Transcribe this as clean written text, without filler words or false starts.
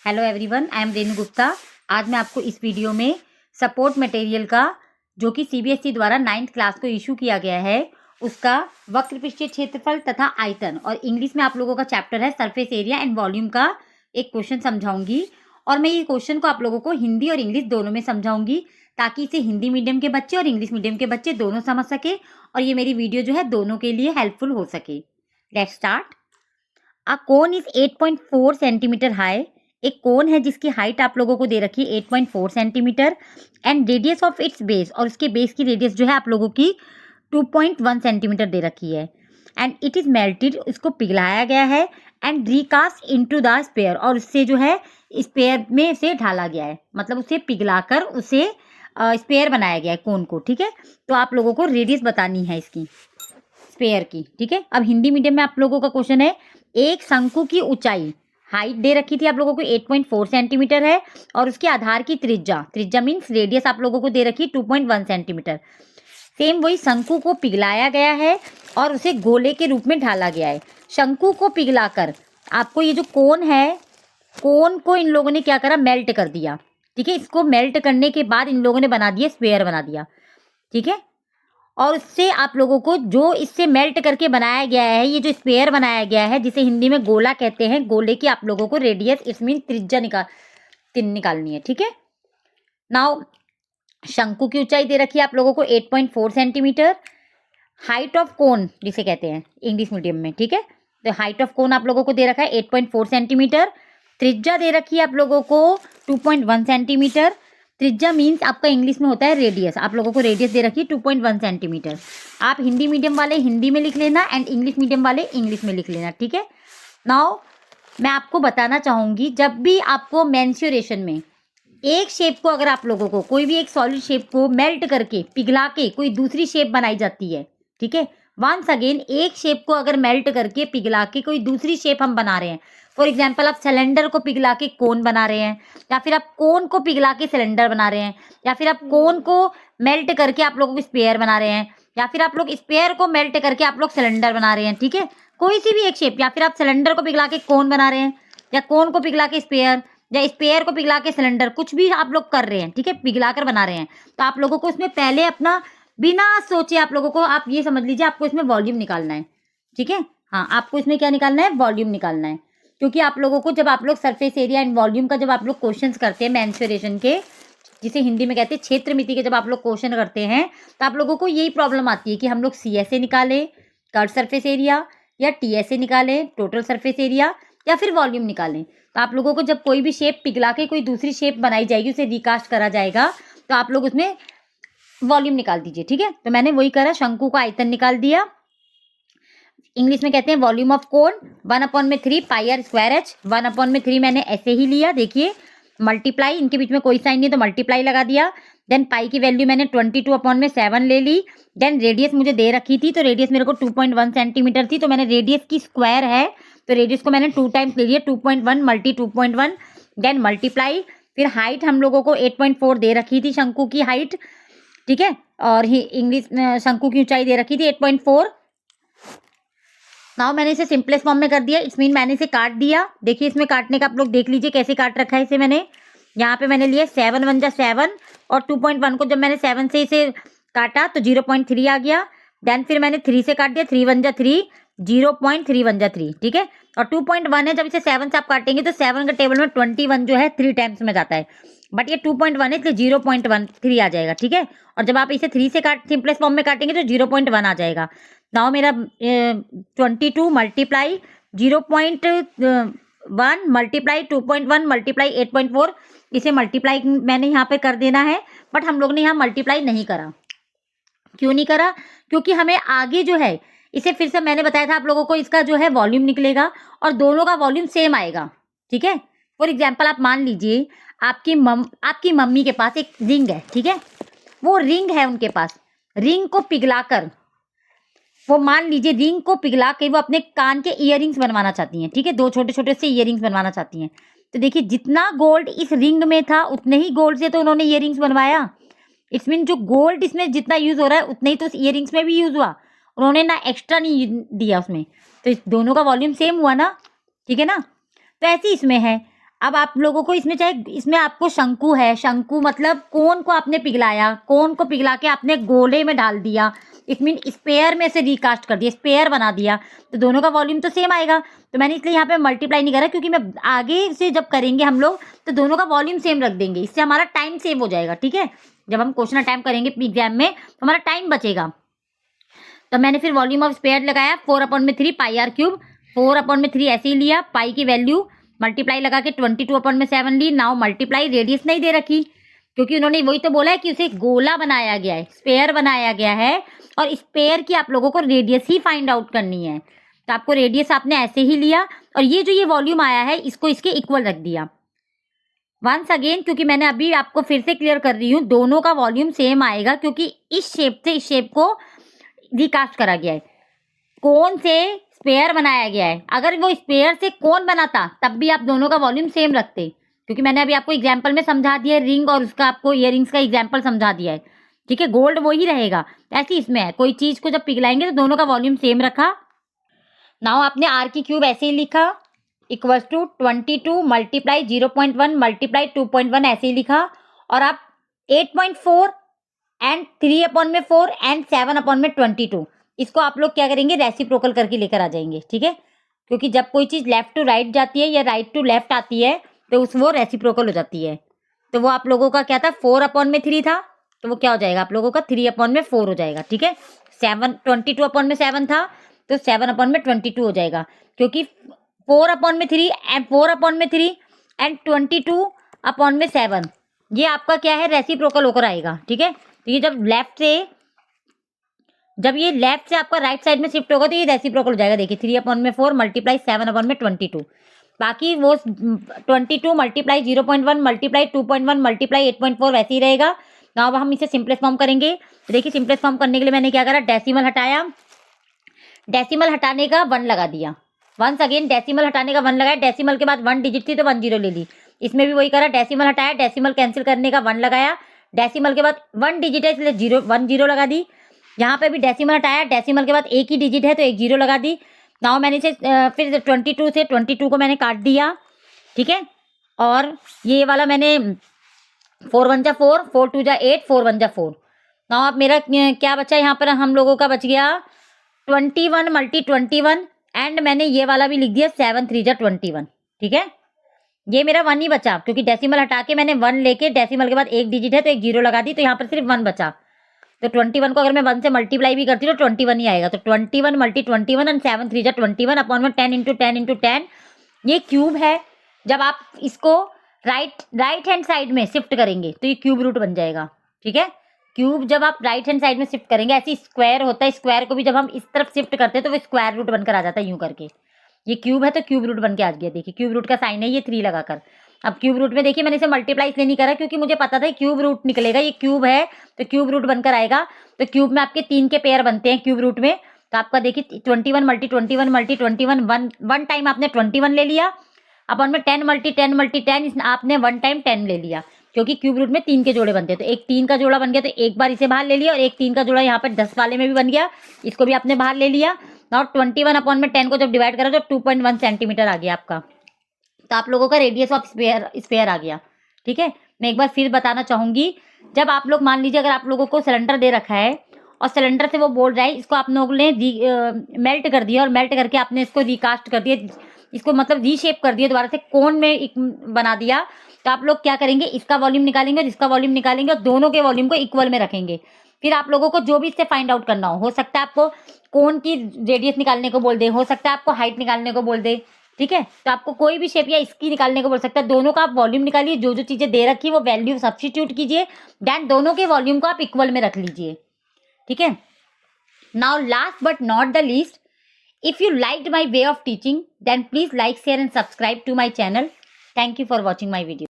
Hello everyone, I am Renu Gupta. आज मैं आपको इस वीडियो में सपोर्ट मटेरियल का जो कि सीबीएसई द्वारा 9th क्लास को इशू किया गया है उसका वक्र पृष्ठीय क्षेत्रफल तथा आयतन और इंग्लिश में आप लोगों का चैप्टर है सरफेस एरिया एंड वॉल्यूम का एक क्वेश्चन समझाऊंगी। और मैं ये क्वेश्चन को आप लोगों को हिंदी और इंग्लिश दोनों में समझाऊंगी ताकि इसे हिंदी मीडियम के बच्चे और इंग्लिश मीडियम के बच्चे दोनों समझ सके और ये मेरी वीडियो जो है दोनों के लिए हेल्पफुल हो सके। Let's start. A cone is 8.4 centimetre high. एक कोन है जिसकी हाइट आप लोगों को दे रखी है 8.4 centimetre and radius of its base, और उसके बेस की रेडियस जो है आप लोगों की 2.1 सेंटीमीटर दे रखी है। एंड इट इज मेल्टेड, इसको पिघलाया गया है and recast into the sphere, और उससे जो है स्पेयर में से ढाला गया है, मतलब उसे पिघलाकर उसे स्पेयर बनाया गया है कोन को। ठीक है, तो आप लोगों को रेडियस बतानी है इसकी स्पेयर की। ठीक है, अब हिंदी मीडियम में आप लोगों का क्वेश्चन है, एक शंकु की ऊंचाई हाइट दे रखी थी आप लोगों को 8.4 सेंटीमीटर है और उसके आधार की त्रिज्या मीन्स रेडियस आप लोगों को दे रखी 2.1 सेंटीमीटर। सेम वही शंकु को पिघलाया गया है और उसे गोले के रूप में ढाला गया है। शंकु को पिघलाकर आपको ये जो कोन है, कोन को इन लोगों ने क्या करा, मेल्ट कर दिया। ठीक है, इसको मेल्ट करने के बाद इन लोगों ने बना दिया स्फीयर बना दिया। ठीक है, और उससे आप लोगों को जो इससे मेल्ट करके बनाया गया है, ये जो स्पेयर बनाया गया है जिसे हिंदी में गोला कहते हैं, गोले की आप लोगों को रेडियस इस मीन त्रिज्या निकालनी है। ठीक है, नाउ शंकु की ऊंचाई दे रखी है आप लोगों को 8.4 सेंटीमीटर। हाइट ऑफ कोन जिसे कहते हैं इंग्लिश मीडियम में। ठीक है, तो हाइट ऑफ कोन आप लोगों को दे रखा है 8.4 सेंटीमीटर। त्रिज्या दे रखी है आप लोगों को 2.1 सेंटीमीटर। त्रिज्या मीन्स आपका इंग्लिश में होता है रेडियस, आप लोगों को रेडियस दे रखी है 2.1 सेंटीमीटर। आप हिंदी मीडियम वाले हिंदी में लिख लेना एंड इंग्लिश मीडियम वाले इंग्लिश में लिख लेना। ठीक है, नाउ मैं आपको बताना चाहूँगी, जब भी आपको मेंस्युरेशन में एक शेप को, अगर आप लोगों को कोई भी एक सॉलिड शेप को मेल्ट करके पिघला के कोई दूसरी शेप बनाई जाती है। ठीक है, वंस अगेन एक शेप को अगर मेल्ट करके पिघला के कोई दूसरी शेप हम बना रहे हैं, फॉर एग्जाम्पल आप सिलेंडर को पिघला के कोन बना रहे हैं, या फिर आप कोन को पिघला के सिलेंडर बना रहे हैं, या फिर आप कोन को मेल्ट करके आप लोग स्पेयर बना रहे हैं, या फिर आप लोग स्पेयर को मेल्ट करके आप लोग सिलेंडर बना रहे हैं। ठीक है, कोई सी भी एक शेप, या फिर आप सिलेंडर को पिघला के कोन बना रहे हैं, या कोन को पिघला के स्पेयर, या स्पेयर को पिघला के सिलेंडर, कुछ भी आप लोग कर रहे हैं। ठीक है, पिघला कर बना रहे हैं, तो आप लोगों को इसमें पहले अपना बिना सोचे आप लोगों को, आप ये समझ लीजिए आपको इसमें वॉल्यूम निकालना है। ठीक है, हाँ, आपको इसमें क्या निकालना है, वॉल्यूम निकालना है। क्योंकि आप लोगों को जब आप लोग सरफेस एरिया एंड वॉल्यूम का जब आप लोग क्वेश्चंस करते हैं मेंस्युरेशन के, जिसे हिंदी में कहते हैं क्षेत्र मिति के, जब आप लोग क्वेश्चन करते हैं तो आप लोगों को यही प्रॉब्लम आती है कि हम लोग CSA निकालें कर्व सरफेस एरिया, या TSA निकालें टोटल सरफेस एरिया, या फिर वॉल्यूम निकालें। तो आप लोगों को जब कोई भी शेप पिघला के कोई दूसरी शेप बनाई जाएगी, उसे रिकास्ट करा जाएगा, तो आप लोग उसमें वॉल्यूम निकाल दीजिए। ठीक है, तो मैंने वही करा, शंकु का आयतन निकाल दिया। इंग्लिश में कहते हैं वॉल्यूम ऑफ कोन 1/3 πr²h। 1/3 मैंने ऐसे ही लिया, देखिए मल्टीप्लाई, इनके बीच में कोई साइन नहीं तो मल्टीप्लाई लगा दिया। देन पाई की वैल्यू मैंने 22/7 ले ली। देन रेडियस मुझे दे रखी थी, तो रेडियस मेरे को 2.1 सेंटीमीटर थी, तो मैंने रेडियस की स्क्वायर है तो रेडियस को मैंने 2 टाइम्स ले लिया, 2.1 × 2.1। देन मल्टीप्लाई, फिर हाइट हम लोगों को 8.4 दे रखी थी शंकु की हाइट। ठीक है, और इंग्लिश शंकु की ऊंचाई दे रखी थी 8.4। नाउ मैंने इसे सिंपलेस्ट फॉर्म में कर दिया, इट्स मीन मैंने इसे काट दिया। देखिए इसमें काटने का आप लोग देख लीजिए कैसे काट रखा है इसे मैंने। यहाँ पे मैंने लिया 7 × 1 = 7 और 2.1 को जब मैंने 7 से इसे काटा तो 0.3 आ गया। देन फिर मैंने 3 से काट दिया, 3 × 1 = 3, 0.3 × 1 = 3। ठीक है, और 2.1 है, जब इसे 7 से आप काटेंगे तो 7 का टेबल में 21 जो है 3 टाइम्स में जाता है, बट ये 2.1 है इसलिए 0.13 आ जाएगा। ठीक है, और जब आप इसे 3 से सिंपलेस्ट फॉर्म में काटेंगे तो 0.1 आ जाएगा। नाउ मेरा 22 मल्टीप्लाई 0.1 मल्टीप्लाई 2.1 मल्टीप्लाई 8.4, इसे मल्टीप्लाई मैंने यहाँ पे कर देना है, बट हम लोग ने यहाँ मल्टीप्लाई नहीं करा। क्यों नहीं करा? क्योंकि हमें आगे जो है इसे फिर से मैंने बताया था आप लोगों को, इसका जो है वॉल्यूम निकलेगा और दोनों का वॉल्यूम सेम आएगा। ठीक है, फॉर एग्जाम्पल आप मान लीजिए आपकी मम्मी के पास एक रिंग है। ठीक है, वो रिंग है उनके पास, रिंग को पिघलाकर, वो मान लीजिए रिंग को पिघला के वो अपने कान के इयररिंग्स बनवाना चाहती हैं। ठीक है, 2 छोटे छोटे से इयररिंग्स बनवाना चाहती हैं। तो देखिए जितना गोल्ड इस रिंग में था उतने ही गोल्ड से तो उन्होंने इयररिंग्स बनवाया। इट्स मीन जो गोल्ड इसमें जितना यूज हो रहा है उतना ही तो इयररिंग्स में भी यूज हुआ, उन्होंने ना एक्स्ट्रा नहीं दिया उसमें, तो इस दोनों का वॉल्यूम सेम हुआ ना। ठीक है ना, तो ऐसे इसमें है अब आप लोगों को इसमें चाहे इसमें आपको शंकु है, शंकु मतलब कोन को आपने पिघलाया, कोन को पिघला के आपने गोले में डाल दिया, इसमें स्पेयर में से रिकास्ट कर दिया, स्पेयर बना दिया, तो दोनों का वॉल्यूम तो सेम आएगा। तो मैंने इसलिए यहाँ पे मल्टीप्लाई नहीं करा, क्योंकि मैं आगे से जब करेंगे हम लोग तो दोनों का वॉल्यूम सेम रख देंगे, इससे हमारा टाइम सेव हो जाएगा। ठीक है, जब हम क्वेश्चन अटैम्प्ट करेंगे एग्जाम में तो हमारा टाइम बचेगा। तो मैंने फिर वॉल्यूम ऑफ स्पेयर लगाया 4/3 पाई आर क्यूब, 4/3 ऐसे ही लिया, पाई की वैल्यू मल्टीप्लाई लगा के 22/7 ली। नाउ मल्टीप्लाई, रेडियस नहीं दे रखी क्योंकि उन्होंने वही तो बोला है कि उसे गोला बनाया गया है, स्पेयर बनाया गया है, और स्पेयर की आप लोगों को रेडियस ही फाइंड आउट करनी है। तो आपको रेडियस आपने ऐसे ही लिया और ये जो ये वॉल्यूम आया है इसको इसके इक्वल रख दिया। वंस अगेन, क्योंकि मैंने अभी आपको फिर से क्लियर कर रही हूँ, दोनों का वॉल्यूम सेम आएगा क्योंकि इस शेप से इस शेप को रिकास्ट करा गया है, कोन से स्पेयर बनाया गया है। अगर वो स्पेयर से कोन बनाता तब भी आप दोनों का वॉल्यूम सेम रखते, क्योंकि मैंने अभी आपको एग्जाम्पल में समझा दिया है, रिंग और उसका आपको इयररिंग्स का एग्जाम्पल समझा दिया है। ठीक है, गोल्ड वही रहेगा, ऐसे इसमें है, कोई चीज को जब पिघलाएंगे तो दोनों का वॉल्यूम सेम रखा। नाउ आपने आर की क्यूब ऐसे ही लिखा, इक्वल्स टू 22 मल्टीप्लाई 0.1 मल्टीप्लाई 2.1 ऐसे ही लिखा, और आप 8.4 एंड 3/4 एंड 7/22 इसको आप लोग क्या करेंगे, रेसिप्रोकल करके लेकर आ जाएंगे। ठीक है, क्योंकि जब कोई चीज लेफ्ट टू राइट जाती है या राइट टू लेफ्ट आती है तो वो रेसिप्रोकल हो जाती है। तो वो आप लोगों का क्या था, 4/3 था, तो वो क्या हो जाएगा आप लोगों का 3/4 हो जाएगा। ठीक है, 22/7 था तो 7/22 हो जाएगा, क्योंकि 4/3 एंड 22/7 ये आपका क्या है, रेसिप्रोकल होकर आएगा। ठीक है, तो ये जब ये लेफ्ट से आपका राइट साइड में शिफ्ट होगा तो ये रेसिप्रोकल हो जाएगा। देखिए 3/4 मल्टीप्लाई 7/22, बाकी वो 22 मल्टीप्लाई 0.1 मल्टीप्लाई 2.1 मल्टीप्लाई 8.4 वैसे ही रहेगा। ना अब हम इसे सिंपलेस्ट फॉर्म करेंगे। तो देखिए सिंपलेस्ट फॉर्म करने के लिए मैंने क्या करा, डेसिमल हटाया, डेसिमल हटाने का 1 लगा दिया। वंस अगेन डेसिमल हटाने का 1 लगाया, डेसिमल के बाद 1 डिजिट थी तो 1 0 ले ली। इसमें भी वही करा, डेसिमल हटाया, डेसिमल कैंसिल करने का 1 लगाया, डेसिमल के बाद 1 डिजिट है इसलिए 1 0 लगा दी। यहाँ पे भी डेसिमल हटाया, डेसिमल के बाद एक ही डिजिट है तो 1 0 लगा दी। नाउ मैंने इसे फिर 22 से 22 को मैंने काट दिया। ठीक है, और ये वाला मैंने 4 1 जा 4, 4 2 जा 8, 4 1 जा 4। नाउ अब मेरा क्या बचा, यहाँ पर हम लोगों का बच गया 21 मल्टी 21 एंड मैंने ये वाला भी लिख दिया 7 3 जा 21। ठीक है, ये मेरा 1 ही बचा क्योंकि डेसिमल हटा के मैंने 1 लेके डेसिमल के बाद एक डिजिट है तो 1 0 लगा दी, तो यहाँ पर सिर्फ 1 बचा। तो 21 को अगर मैं 1 से मल्टीप्लाई भी करती हूँ तो 21 ही आएगा। तो 21 मल्टी 21 एंड 7 3 जा 21 अपॉन 10 इंटू 10 इंटू 10 ये क्यूब है। जब आप इसको राइट हैंड साइड में शिफ्ट करेंगे तो ये क्यूब रूट बन जाएगा। ठीक है, क्यूब जब आप राइट हैंड साइड में शिफ्ट करेंगे, ऐसे स्क्वायर होता है, स्क्वायर को भी जब हम इस तरफ शिफ्ट करते हैं तो वो स्क्वायर रूट बनकर आ जाता है यूं करके। ये क्यूब है तो क्यूब रूट बन के आ गया। देखिए क्यूब रूट का साइन है ये 3 लगाकर। अब क्यूब रूट में देखिए मैंने इसे मल्टीप्लाई इसलिए नहीं करा क्योंकि मुझे पता था क्यूब रूट निकलेगा, ये क्यूब है तो क्यूब रूट बनकर आएगा। तो क्यूब में आपके 3 के पेयर बनते हैं क्यूब रूट में। तो आपका देखिए 21 मल्टी 21 मल्टी 21 वन टाइम आपने 21 ले लिया, अपन में 10 मल्टी 10 मल्टी 10 आपने 1 टाइम 10 ले लिया, क्योंकि क्यूब रूट में 3 के जोड़े बनते हैं। तो एक 3 का जोड़ा बन गया तो एक बार इसे बाहर ले लिया, और एक 3 का जोड़ा यहाँ पर 10 वाले में भी बन गया, इसको भी आपने बाहर ले लिया। और 21 अपॉन में 10 को जब डिवाइड करा तो 2.1 सेंटीमीटर आ गया आपका। तो आप लोगों का रेडियस ऑफ स्पेयर आ गया। ठीक है, मैं एक बार फिर बताना चाहूंगी, जब आप लोग मान लीजिए अगर आप लोगों को सिलेंडर दे रखा है और सिलेंडर से वो बोल रहा है, इसको आप लोगों ने मेल्ट कर दिया और मेल्ट करके आपने इसको रिकास्ट कर दिया, इसको मतलब रीशेप कर दिया, दोबारा से कोन में बना दिया। तो आप लोग क्या करेंगे, इसका वॉल्यूम निकालेंगे और इसका वॉल्यूम निकालेंगे और दोनों के वॉल्यूम को इक्वल में रखेंगे। फिर आप लोगों को जो भी इससे फाइंड आउट करना हो सकता है आपको कोन की रेडियस निकालने को बोल दे, हो सकता है आपको हाइट निकालने को बोल दे। ठीक है, तो आपको कोई भी शेप या इसकी निकालने को बोल सकता है। दोनों का आप वॉल्यूम निकालिए, जो जो चीजें दे रखी है वो वैल्यू सब्स्टिट्यूट कीजिए, देन दोनों के वॉल्यूम को आप इक्वल में रख लीजिए। ठीक है, now last but not the least, if you liked my way of teaching then please like, share and subscribe to my channel. Thank you for watching my video.